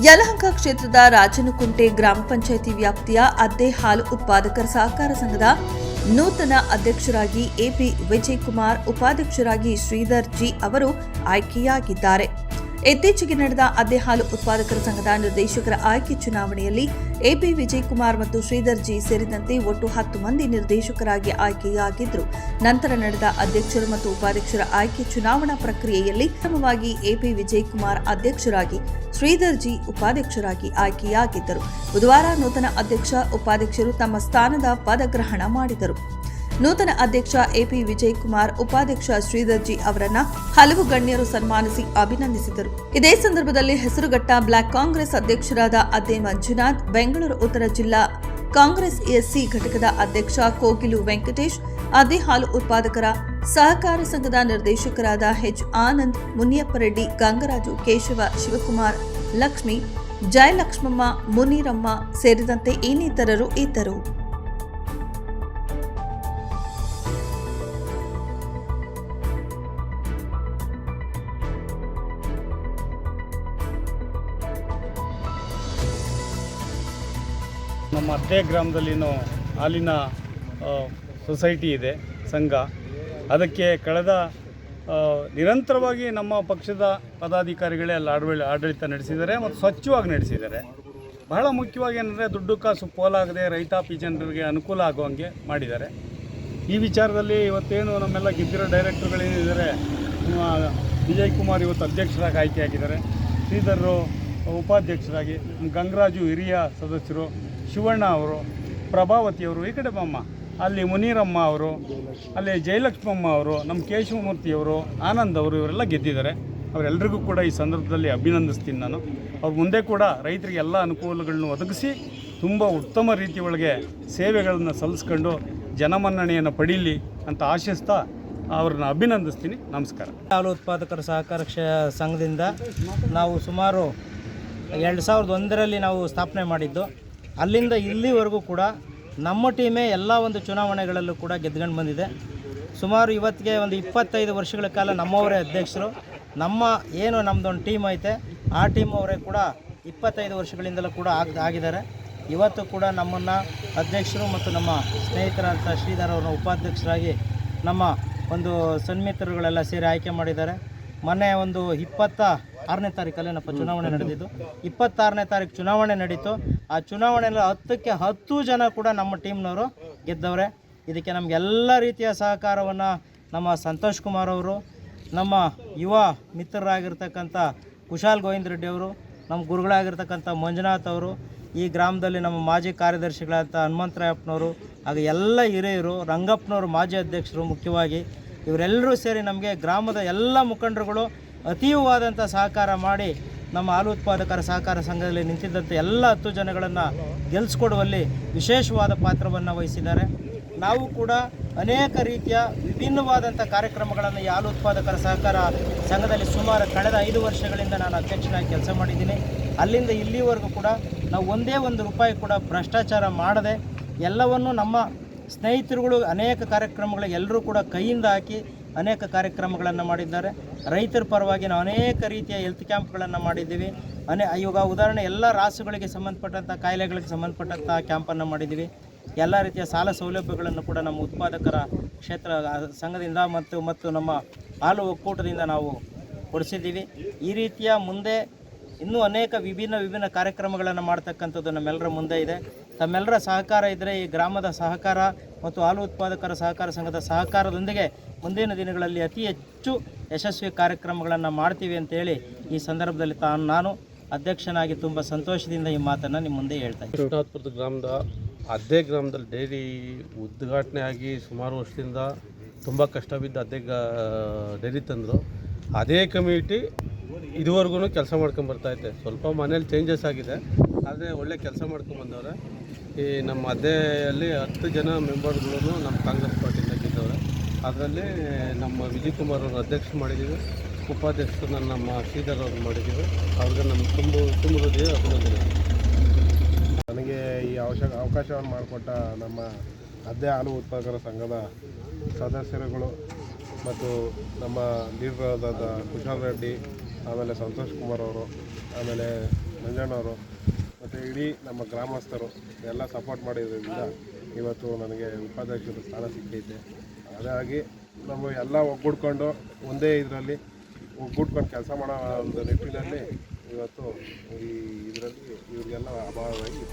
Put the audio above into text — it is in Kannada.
ಯಲಹಂಕ ಕ್ಷೇತ್ರದ ರಾಜನಕುಂಟೆ ಗ್ರಾಮ ಪಂಚಾಯಿತಿ ವ್ಯಾಪ್ತಿಯ ಅದ್ದೆ ಹಾಲು ಉತ್ಪಾದಕರ ಸಹಕಾರ ಸಂಘದ ನೂತನ ಅಧ್ಯಕ್ಷರಾಗಿ ಎಪಿ ವಿಜಯಕುಮಾರ್, ಉಪಾಧ್ಯಕ್ಷರಾಗಿ ಶ್ರೀಧರ್ ಜಿ ಅವರು ಆಯ್ಕೆಯಾಗಿದ್ದಾರೆ. ಇತ್ತೀಚೆಗೆ ನಡೆದ ಅದ್ದೆ ಹಾಲು ಉತ್ಪಾದಕರ ಸಂಘದ ನಿರ್ದೇಶಕರ ಆಯ್ಕೆ ಚುನಾವಣೆಯಲ್ಲಿ ಎಪಿ ವಿಜಯಕುಮಾರ್ ಮತ್ತು ಶ್ರೀಧರ್ ಜಿ ಸೇರಿದಂತೆ ಒಟ್ಟು 10 ಮಂದಿ ನಿರ್ದೇಶಕರಾಗಿ ಆಯ್ಕೆಯಾಗಿದ್ದರು. ನಂತರ ನಡೆದ ಅಧ್ಯಕ್ಷರು ಮತ್ತು ಉಪಾಧ್ಯಕ್ಷರ ಆಯ್ಕೆ ಚುನಾವಣಾ ಪ್ರಕ್ರಿಯೆಯಲ್ಲಿ ಕ್ರಮವಾಗಿ ಎಪಿ ವಿಜಯಕುಮಾರ್ ಅಧ್ಯಕ್ಷರಾಗಿ, ಶ್ರೀಧರ್ ಜಿ ಉಪಾಧ್ಯಕ್ಷರಾಗಿ ಆಯ್ಕೆಯಾಗಿದ್ದರು. ಬುಧವಾರ ನೂತನ ಅಧ್ಯಕ್ಷ, ಉಪಾಧ್ಯಕ್ಷರು ತಮ್ಮ ಸ್ಥಾನದ ಪದಗ್ರಹಣ ಮಾಡಿದರು. ನೂತನ ಅಧ್ಯಕ್ಷ ಎಪಿ ವಿಜಯಕುಮಾರ್, ಉಪಾಧ್ಯಕ್ಷ ಶ್ರೀಧರ್ ಜಿ ಅವರನ್ನ ಹಲವು ಗಣ್ಯರು ಸನ್ಮಾನಿಸಿ ಅಭಿನಂದಿಸಿದರು. ಇದೇ ಸಂದರ್ಭದಲ್ಲಿ ಹೆಸರುಘಟ್ಟ ಬ್ಲಾಕ್ ಕಾಂಗ್ರೆಸ್ ಅಧ್ಯಕ್ಷರಾದ ಅದ್ದೆ ಮಂಜುನಾಥ್, ಬೆಂಗಳೂರು ಉತ್ತರ ಜಿಲ್ಲಾ ಕಾಂಗ್ರೆಸ್ ಎಸ್ಸಿ ಘಟಕದ ಅಧ್ಯಕ್ಷ ಕೋಗಿಲು ವೆಂಕಟೇಶ್, ಅದ್ದೆ ಹಾಲು ಉತ್ಪಾದಕರ ಸಹಕಾರ ಸಂಘದ ನಿರ್ದೇಶಕರಾದ ಎಚ್ ಆನಂದ್, ಮುನಿಯಪ್ಪ ರೆಡ್ಡಿ, ಗಂಗರಾಜು, ಕೇಶವ, ಶಿವಕುಮಾರ್, ಲಕ್ಷ್ಮಿ, ಜಯಲಕ್ಷ್ಮಮ್ಮ, ಮುನೀರಮ್ಮ ಸೇರಿದಂತೆ ಇನ್ನಿತರರು ಇದ್ದರು. ನಮ್ಮ ಅದ್ದೆ ಗ್ರಾಮದಲ್ಲಿನೂ ಹಾಲಿನ ಸೊಸೈಟಿ ಇದೆ, ಸಂಘ. ಅದಕ್ಕೆ ಕಳೆದ ನಿರಂತರವಾಗಿ ನಮ್ಮ ಪಕ್ಷದ ಪದಾಧಿಕಾರಿಗಳೇ ಅಲ್ಲಿ ಆಡಳಿತ ನಡೆಸಿದ್ದಾರೆ ಮತ್ತು ಸ್ವಚ್ಛವಾಗಿ ನಡೆಸಿದ್ದಾರೆ. ಬಹಳ ಮುಖ್ಯವಾಗಿ ಏನಂದರೆ ದುಡ್ಡು ಕಾಸು ಪೋಲಾಗದೆ ರೈತಾಪಿ ಜನರಿಗೆ ಅನುಕೂಲ ಆಗುವಂಗೆ ಮಾಡಿದ್ದಾರೆ. ಈ ವಿಚಾರದಲ್ಲಿ ಇವತ್ತೇನು ನಮ್ಮೆಲ್ಲ ಗೆದ್ದಿರೋ ಡೈರೆಕ್ಟರ್ಗಳೇನಿದ್ದಾರೆ, ವಿಜಯಕುಮಾರ್ ಇವತ್ತು ಅಧ್ಯಕ್ಷರಾಗಿ ಆಯ್ಕೆಯಾಗಿದ್ದಾರೆ, ಶ್ರೀಧರು ಉಪಾಧ್ಯಕ್ಷರಾಗಿ, ಗಂಗರಾಜು ಹಿರಿಯ ಸದಸ್ಯರು, ಶಿವಣ್ಣ ಅವರು, ಪ್ರಭಾವತಿಯವರು, ಈ ಕಡೆ ಬಮ್ಮ ಅಲ್ಲಿ ಮುನೀರಮ್ಮ ಅವರು, ಅಲ್ಲಿ ಜಯಲಕ್ಷ್ಮಮ್ಮ ಅವರು, ನಮ್ಮ ಕೇಶವಮೂರ್ತಿಯವರು, ಆನಂದ್ ಅವರು, ಇವರೆಲ್ಲ ಗೆದ್ದಿದ್ದಾರೆ. ಅವರೆಲ್ಲರಿಗೂ ಕೂಡ ಈ ಸಂದರ್ಭದಲ್ಲಿ ಅಭಿನಂದಿಸ್ತೀನಿ ನಾನು. ಅವ್ರ ಮುಂದೆ ಕೂಡ ರೈತರಿಗೆ ಎಲ್ಲ ಅನುಕೂಲಗಳನ್ನು ಒದಗಿಸಿ ತುಂಬ ಉತ್ತಮ ರೀತಿಯೊಳಗೆ ಸೇವೆಗಳನ್ನು ಸಲ್ಲಿಸ್ಕೊಂಡು ಜನಮನ್ನಣೆಯನ್ನು ಪಡೀಲಿ ಅಂತ ಆಶಿಸ್ತಾ ಅವ್ರನ್ನ ಅಭಿನಂದಿಸ್ತೀನಿ. ನಮಸ್ಕಾರ. ಹಾಲು ಉತ್ಪಾದಕರ ಸಹಕಾರ ಸಂಘದಿಂದ ನಾವು ಸುಮಾರು 2001ರಲ್ಲಿ ನಾವು ಸ್ಥಾಪನೆ ಮಾಡಿದ್ದು. ಅಲ್ಲಿಂದ ಇಲ್ಲಿವರೆಗೂ ಕೂಡ ನಮ್ಮ ಟೀಮೇ ಎಲ್ಲ ಒಂದು ಚುನಾವಣೆಗಳಲ್ಲೂ ಕೂಡ ಗೆದ್ಕೊಂಡು ಬಂದಿದೆ. ಸುಮಾರು ಇವತ್ತಿಗೆ ಒಂದು 25 ವರ್ಷಗಳ ಕಾಲ ನಮ್ಮವರೇ ಅಧ್ಯಕ್ಷರು. ನಮ್ಮ ಏನು ನಮ್ಮದೊಂದು ಟೀಮ್ ಐತೆ, ಆ ಟೀಮ್ ಅವರೇ ಕೂಡ 25 ವರ್ಷಗಳಿಂದಲೂ ಕೂಡ ಆಗಿದ್ದಾರೆ. ಇವತ್ತು ಕೂಡ ನಮ್ಮನ್ನು ಅಧ್ಯಕ್ಷರು ಮತ್ತು ನಮ್ಮ ಸ್ನೇಹಿತರಂಥ ಶ್ರೀಧರ್ ಅವರನ್ನು ಉಪಾಧ್ಯಕ್ಷರಾಗಿ ನಮ್ಮ ಒಂದು ಸನ್ಮಿತ್ರರುಗಳೆಲ್ಲ ಸೇರಿ ಆಯ್ಕೆ ಮಾಡಿದ್ದಾರೆ. ಮೊನ್ನೆ ಒಂದು 26ನೇ ತಾರೀಕಲ್ಲೇನಪ್ಪ ಚುನಾವಣೆ ನಡೆದಿದ್ದು. 26ನೇ ತಾರೀಕು ಚುನಾವಣೆ ನಡೀತು. ಆ ಚುನಾವಣೆಯಲ್ಲಿ 10ಕ್ಕೆ 10 ಜನ ಕೂಡ ನಮ್ಮ ಟೀಮ್ನವರು ಗೆದ್ದವ್ರೆ. ಇದಕ್ಕೆ ನಮಗೆಲ್ಲ ರೀತಿಯ ಸಹಕಾರವನ್ನು ನಮ್ಮ ಸಂತೋಷ್ ಕುಮಾರ್ ಅವರು, ನಮ್ಮ ಯುವ ಮಿತ್ರರಾಗಿರ್ತಕ್ಕಂಥ ಕುಶಾಲ್ ಗೋವಿಂದ ರೆಡ್ಡಿ ಅವರು, ನಮ್ಮ ಗುರುಗಳಾಗಿರ್ತಕ್ಕಂಥ ಮಂಜುನಾಥ್ ಅವರು, ಈ ಗ್ರಾಮದಲ್ಲಿ ನಮ್ಮ ಮಾಜಿ ಕಾರ್ಯದರ್ಶಿಗಳಾದ ಹನುಮಂತರಾಯಪ್ಪನವರು, ಹಾಗೆ ಎಲ್ಲ ಹಿರಿಯರು, ರಂಗಪ್ಪನವರು ಮಾಜಿ ಅಧ್ಯಕ್ಷರು, ಮುಖ್ಯವಾಗಿ ಇವರೆಲ್ಲರೂ ಸೇರಿ ನಮಗೆ ಗ್ರಾಮದ ಎಲ್ಲ ಮುಖಂಡರುಗಳು ಅತೀವವಾದಂಥ ಸಹಕಾರ ಮಾಡಿ ನಮ್ಮ ಹಾಲು ಉತ್ಪಾದಕರ ಸಹಕಾರ ಸಂಘದಲ್ಲಿ ನಿಂತಿದ್ದಂಥ ಎಲ್ಲ 10 ಜನಗಳನ್ನು ಗೆಲ್ಲಿಸ್ಕೊಡುವಲ್ಲಿ ವಿಶೇಷವಾದ ಪಾತ್ರವನ್ನು ವಹಿಸಿದ್ದಾರೆ. ನಾವು ಕೂಡ ಅನೇಕ ರೀತಿಯ ವಿಭಿನ್ನವಾದಂಥ ಕಾರ್ಯಕ್ರಮಗಳನ್ನು ಈ ಹಾಲು ಉತ್ಪಾದಕರ ಸಹಕಾರ ಸಂಘದಲ್ಲಿ ಸುಮಾರು ಕಳೆದ 5 ವರ್ಷಗಳಿಂದ ನಾನು ಅಧ್ಯಕ್ಷನಾಗಿ ಕೆಲಸ ಮಾಡಿದ್ದೀನಿ. ಅಲ್ಲಿಂದ ಇಲ್ಲಿವರೆಗೂ ಕೂಡ ನಾವು ಒಂದೇ ಒಂದು ರೂಪಾಯಿ ಕೂಡ ಭ್ರಷ್ಟಾಚಾರ ಮಾಡದೆ ಎಲ್ಲವನ್ನು ನಮ್ಮ ಸ್ನೇಹಿತರುಗಳು ಅನೇಕ ಕಾರ್ಯಕ್ರಮಗಳಿಗೆ ಎಲ್ಲರೂ ಕೂಡ ಕೈಯಿಂದ ಹಾಕಿ ಅನೇಕ ಕಾರ್ಯಕ್ರಮಗಳನ್ನು ಮಾಡಿದ್ದಾರೆ. ರೈತರ ಪರವಾಗಿ ನಾವು ಅನೇಕ ರೀತಿಯ ಹೆಲ್ತ್ ಕ್ಯಾಂಪ್ಗಳನ್ನು ಮಾಡಿದ್ದೀವಿ. ಇವಾಗ ಉದಾಹರಣೆ ಎಲ್ಲ ರಾಸುಗಳಿಗೆ ಸಂಬಂಧಪಟ್ಟಂಥ ಕಾಯಿಲೆಗಳಿಗೆ ಸಂಬಂಧಪಟ್ಟಂಥ ಕ್ಯಾಂಪನ್ನು ಮಾಡಿದ್ದೀವಿ. ಎಲ್ಲ ರೀತಿಯ ಸಾಲ ಸೌಲಭ್ಯಗಳನ್ನು ಕೂಡ ನಮ್ಮ ಉತ್ಪಾದಕರ ಕ್ಷೇತ್ರ ಸಂಘದಿಂದ ಮತ್ತು ನಮ್ಮ ಹಾಲು ಒಕ್ಕೂಟದಿಂದ ನಾವು ಕೊಡಿಸಿದ್ದೀವಿ. ಈ ರೀತಿಯ ಮುಂದೆ ಇನ್ನೂ ಅನೇಕ ವಿಭಿನ್ನ ಕಾರ್ಯಕ್ರಮಗಳನ್ನು ಮಾಡ್ತಕ್ಕಂಥದ್ದು ನಮ್ಮೆಲ್ಲರ ಮುಂದೆ ಇದೆ. ತಮ್ಮೆಲ್ಲರ ಸಹಕಾರ ಇದ್ದರೆ ಈ ಗ್ರಾಮದ ಸಹಕಾರ ಮತ್ತು ಹಾಲು ಉತ್ಪಾದಕರ ಸಹಕಾರ ಸಂಘದ ಸಹಕಾರದೊಂದಿಗೆ ಮುಂದಿನ ದಿನಗಳಲ್ಲಿ ಅತಿ ಹೆಚ್ಚು ಯಶಸ್ವಿ ಕಾರ್ಯಕ್ರಮಗಳನ್ನು ಮಾಡ್ತೀವಿ ಅಂತೇಳಿ ಈ ಸಂದರ್ಭದಲ್ಲಿ ನಾನು ಅಧ್ಯಕ್ಷನಾಗಿ ತುಂಬ ಸಂತೋಷದಿಂದ ಈ ಮಾತನ್ನು ನಿಮ್ಮ ಮುಂದೆ ಹೇಳ್ತಾ ಇದ್ದೀನಿ. ಕೃಷ್ಣಾಪುರದ ಗ್ರಾಮದ ಅದ್ದೆ ಗ್ರಾಮದಲ್ಲಿ ಡೈರಿ ಉದ್ಘಾಟನೆ ಆಗಿ ಸುಮಾರು ವರ್ಷದಿಂದ ತುಂಬ ಕಷ್ಟ ಬಿದ್ದು ಅದ್ದೆ ಡೈರಿ ತಂದರು. ಅದೇ ಕಮ್ಯುನಿಟಿ ಇದುವರೆಗೂ ಕೆಲಸ ಮಾಡ್ಕೊಂಬರ್ತೈತೆ. ಸ್ವಲ್ಪ ಮನೇಲಿ ಚೇಂಜಸ್ ಆಗಿದೆ, ಆದರೆ ಒಳ್ಳೆ ಕೆಲಸ ಮಾಡ್ಕೊಂಬಂದವ್ರೆ. ಈ ನಮ್ಮ ಅದ್ದೆಯಲ್ಲಿ 10 ಜನ ಮೆಂಬರ್ಗಳು ನಮ್ಮ ಕಾಂಗ್ರೆಸ್ ಪಾರ್ಟಿಯಿಂದ ಗೆದ್ದವ್ರೆ. ಅದರಲ್ಲಿ ನಮ್ಮ ವಿಜಯಕುಮಾರ್ ಅವರು ಅಧ್ಯಕ್ಷ ಮಾಡಿದ್ದೀವಿ, ಉಪಾಧ್ಯಕ್ಷರನ್ನ ನಮ್ಮ ಶ್ರೀಧರ್ ಅವರು ಮಾಡಿದ್ದೀವಿ. ಅವ್ರಿಗೆ ನಮ್ಮ ತುಂಬ ಹೃದಯ ಅಭಿನಂದನೆ. ನನಗೆ ಈ ಅವಕಾಶವನ್ನು ಮಾಡಿಕೊಟ್ಟ ನಮ್ಮ ಅದ್ದೆ ಹಾಲು ಉತ್ಪಾದಕರ ಸಂಘದ ಸದಸ್ಯರುಗಳು ಮತ್ತು ನಮ್ಮ ಲೀಡರಾದ ಕುಶಾಲ್ ರೆಡ್ಡಿ, ಆಮೇಲೆ ಸಂತೋಷ್ ಕುಮಾರ್ ಅವರು, ಆಮೇಲೆ ಮಂಜಣ್ಣವರು ಮತ್ತು ಇಡೀ ನಮ್ಮ ಗ್ರಾಮಸ್ಥರು ಎಲ್ಲ ಸಪೋರ್ಟ್ ಮಾಡಿರೋದ್ರಿಂದ ಇವತ್ತು ನನಗೆ ಉಪಾಧ್ಯಕ್ಷರ ಸ್ಥಾನ ಸಿಕ್ಕೈತೆ. ಹಾಗಾಗಿ ನಾವು ಎಲ್ಲ ಒಗ್ಗೂಡ್ಕೊಂಡು ಒಂದೇ ಇದರಲ್ಲಿ ಒಗ್ಗೂಡ್ಕೊಂಡು ಕೆಲಸ ಮಾಡೋ ಒಂದು ನಿಟ್ಟಿನಲ್ಲಿ ಇವತ್ತು ಈ ಇದರಲ್ಲಿ ಇವ್ರಿಗೆಲ್ಲ ಅಭಾವವಾಗಿ